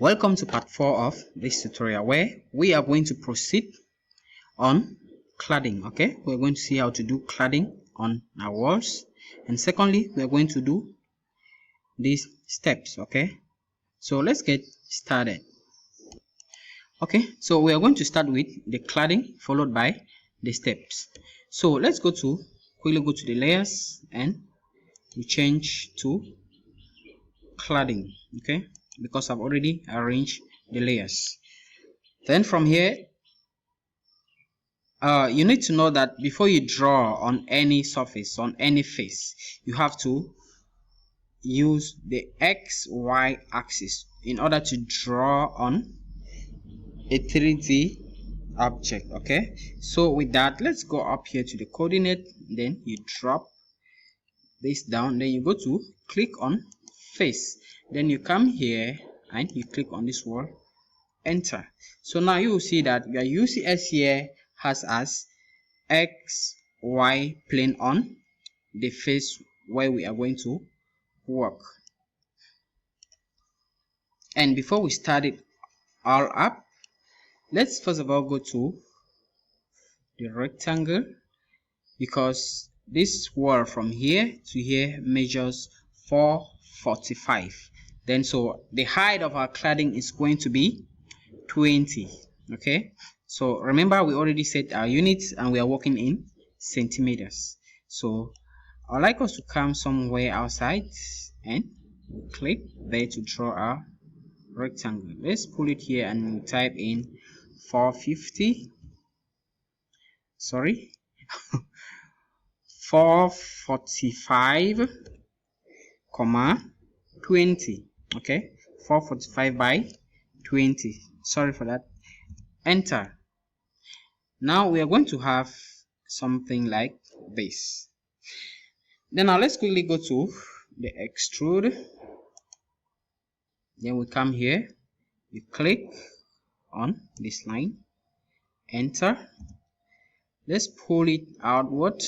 Welcome to part 4 of this tutorial where we are going to proceed on cladding. Okay, we're going to see how to do cladding on our walls, and secondly we're going to do these steps. Okay, so let's get started. Okay, so we are going to start with the cladding followed by the steps. So let's quickly go to the layers and we change to cladding. Okay, because I've already arranged the layers. Then from here, you need to know that before you draw on any surface, on any face, you have to use the XY axis in order to draw on a 3D object. Okay, so with that, let's go up here to the coordinate, then you drop this down, then you go to click on face, then you come here and you click on this wall, enter. So now you will see that your UCS here has as XY plane on the face where we are going to work. And before we start it all up, let's first of all go to the rectangle, because this wall from here to here measures 445. Then so the height of our cladding is going to be 20. Okay, so remember we already set our units and we are working in centimeters. So I'd like us to come somewhere outside and we click there to draw our rectangle. Let's pull it here and we type in 445 comma 20. Okay, 445 by 20. Sorry for that. Enter. Now we are going to have something like this. Then now let's quickly go to the extrude. Then we come here, you click on this line, enter. Let's pull it outward.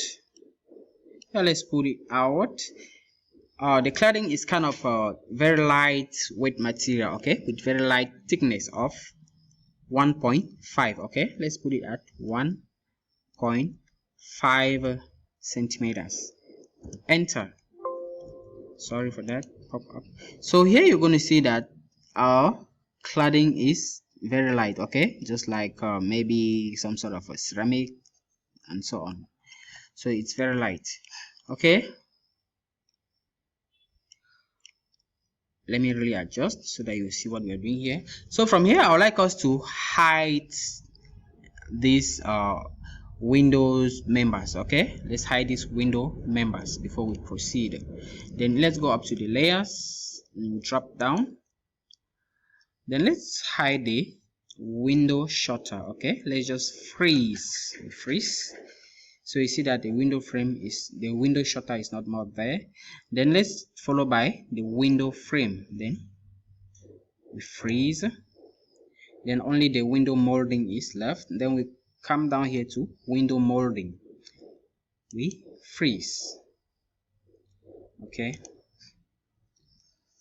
Let's pull it outward. The cladding is kind of a very lightweight material, okay, with very light thickness of 1.5. okay, let's put it at 1.5 centimeters. Enter. Sorry for that pop up. So here you're going to see that our cladding is very light, okay, just like maybe some sort of a ceramic and so on. So it's very light. Okay, let me really adjust so that you see what we are doing here. So from here I would like us to hide these windows members. Okay, let's hide these window members before we proceed. Then let's go up to the layers and drop down. Then let's hide the window shutter. Okay, let's just freeze. So you see that the window shutter is not more there. Then let's follow by the window frame. Then we freeze. Then only the window molding is left. Then we come down here to window molding. We freeze. Okay.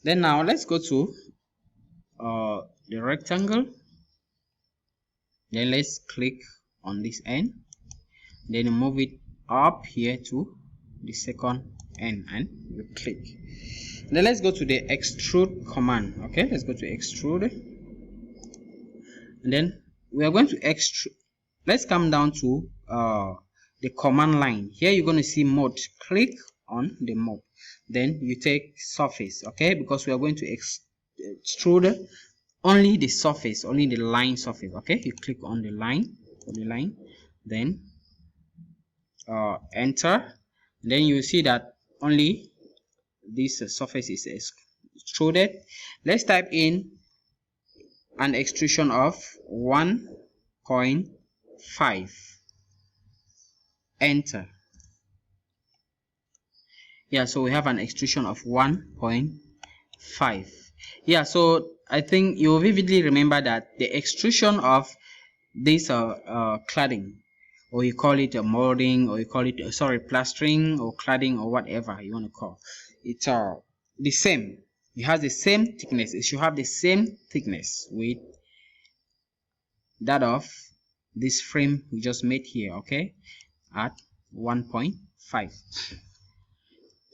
Then now let's go to the rectangle. Then let's click on this end. Then move it up here to the second end and you click. Then let's go to the extrude command. Okay, let's go to extrude, and then we are going to extrude. Let's come down to the command line. Here you're going to see mode. Click on the mode, then you take surface. Okay, because we are going to extrude only the surface, only the line surface. Okay, you click on the line, then enter. Then you see that only this surface is extruded. Let's type in an extrusion of 1.5. enter. Yeah, so we have an extrusion of 1.5. yeah, so I think you vividly remember that the extrusion of this cladding, or you call it a molding, or you call it plastering or cladding or whatever you want to call it, the same. it has the same thickness. It should have the same thickness with that of this frame we just made here, okay, at 1.5.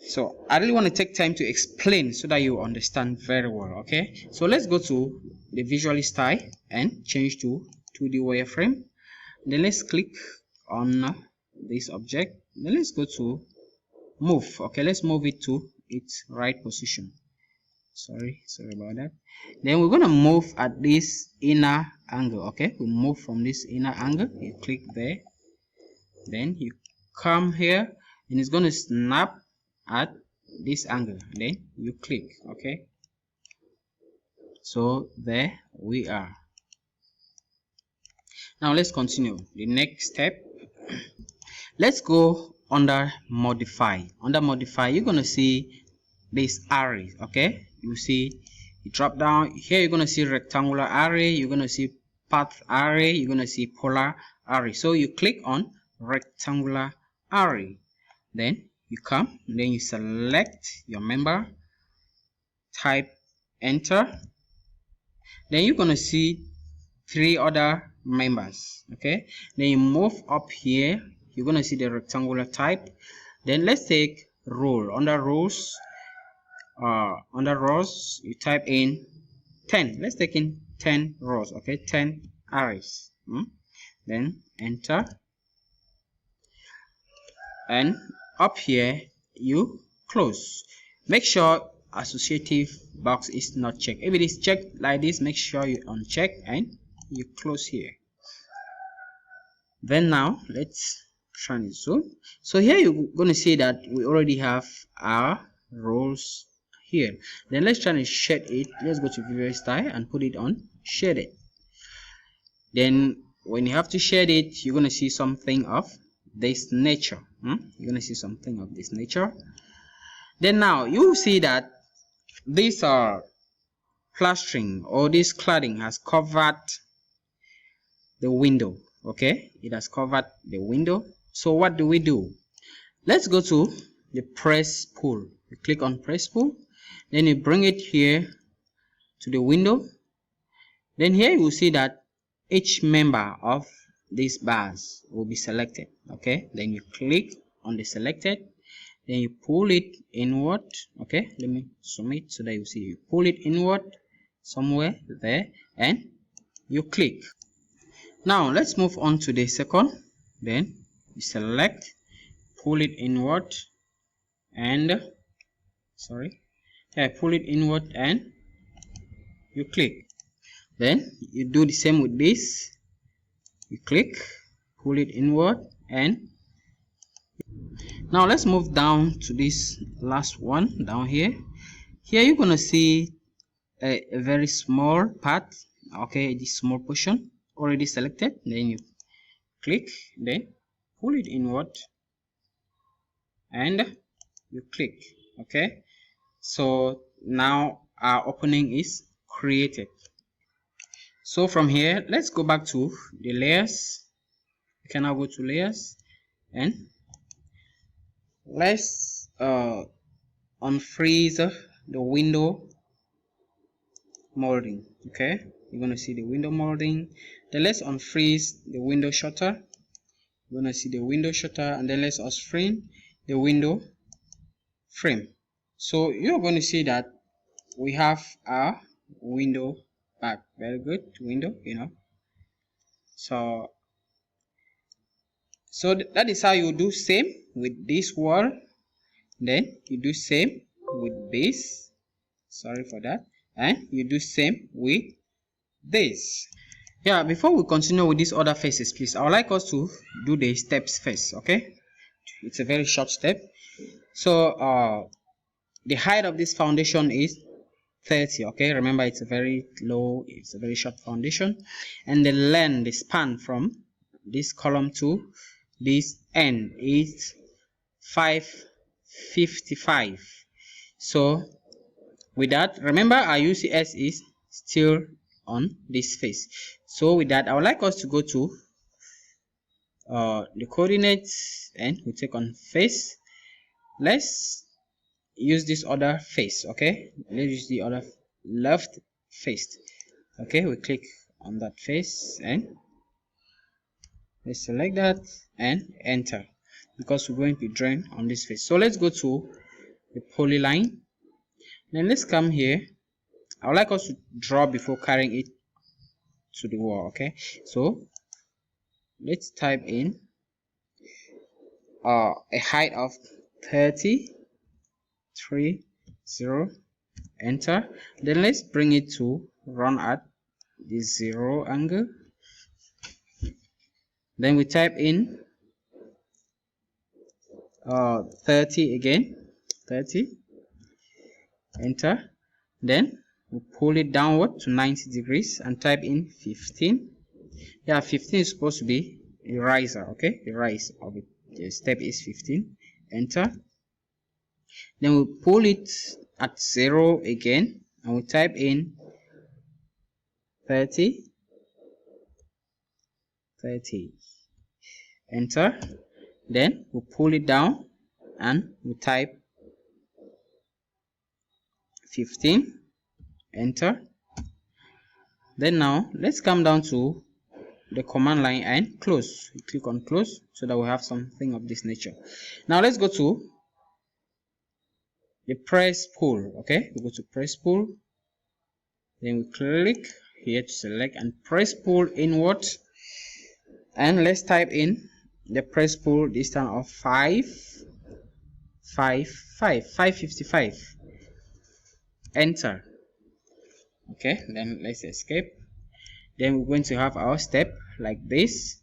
So I really want to take time to explain so that you understand very well, okay. So let's go to the visually style and change to 2D wireframe. Then let's click on this object. Then let's go to move. Okay, let's move it to its right position. Sorry about that. Then we're gonna move at this inner angle. Okay, we move from this inner angle. You click there, then you come here and it's gonna snap at this angle. Then you click. Okay, so there we are. Now let's continue the next step. Let's go under modify. Under modify, you're gonna see this array. Okay, you see you drop down here, you're gonna see rectangular array, you're gonna see path array, you're gonna see polar array. So you click on rectangular array, then you come, then you select your member, type enter, then you're gonna see 3 other members. Okay, then you move up here, you're gonna see the rectangular type. Then let's take rule. Under rules, under rows, you type in 10. Let's take in 10 rows. Okay, 10 arrays. Then enter, and up here you close. Make sure associative box is not checked. If it is checked like this, make sure you uncheck and you close here. Then now let's try and zoom. So here you're going to see that we already have our rows here. Then let's try and shade it. Let's go to visual style and put it on shaded. Then when you have to shade it, you're going to see something of this nature. You're going to see something of this nature. Then now you see that these are plastering, or this cladding has covered the window. Okay, it has covered the window. So what do? Let's go to the press pull. You click on press pull, then you bring it here to the window. Then here you will see that each member of these bars will be selected. Okay, then you click on the selected, then you pull it inward. Okay, let me zoom it so that you see. You pull it inward somewhere there and you click. Now let's move on to the second. Then you select, pull it inward, and pull it inward and you click. Then you do the same with this. You click, pull it inward, and now let's move down to this last one down here. Here you're gonna see a very small part. Okay, this small portion already selected. Then you click, then pull it inward and you click. Okay, so now our opening is created. So from here, let's go back to the layers. You can now go to layers and let's unfreeze the window molding. Okay, you're gonna see the window molding. Then let's unfreeze the window shutter. You're gonna see the window shutter, and then let's unfreeze the window frame. So you're going to see that we have our window back. Very good, window, so that is how you do same with this wall. Then you do same with this, sorry for that, and you do same with this. Yeah, before we continue with these other faces, please, I would like us to do the steps first. Okay, it's a very short step. So the height of this foundation is 30. Okay, remember it's a very low, it's a very short foundation, and the length, the span from this column to this end is 555. So with that, remember our UCS is still on this face. So with that, I would like us to go to the coordinates, and we take on face. Let's use this other face. Okay, let's use the other left face. Okay, we click on that face and let's select that and enter, because we're going to be drawing on this face. So let's go to the polyline. Then let's come here. I would like us to draw before carrying it to the wall. Okay, so let's type in a height of 30, 3, 0, enter. Then let's bring it to run at the 0 angle. Then we type in 30 again, 30, enter. Then we pull it downward to 90 degrees and type in 15. Yeah, 15 is supposed to be a riser. Okay, the rise of it, the step is 15, enter. Then we pull it at 0 again and we type in 30, 30, enter. Then we pull it down and we type 15, enter. Then now let's come down to the command line and close. We click on close so that we have something of this nature. Now let's go to the press pull. Okay, we go to press pull, then we click here to select and press pull inward, and let's type in the press pull distance of 555, enter. Okay, then let's escape. Then we're going to have our step like this.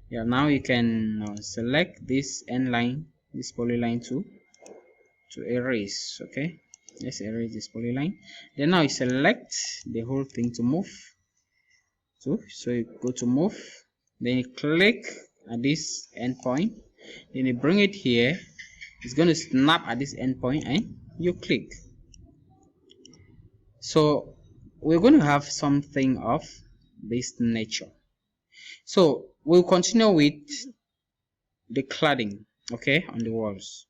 Yeah, now you can select this end line, this polyline to erase. Okay, let's erase this polyline. Then now you select the whole thing to move to. So you go to move, then you click at this endpoint, then you bring it here. It's going to snap at this endpoint and you click. So we're going to have something of this nature. So we'll continue with the cladding, okay, on the walls.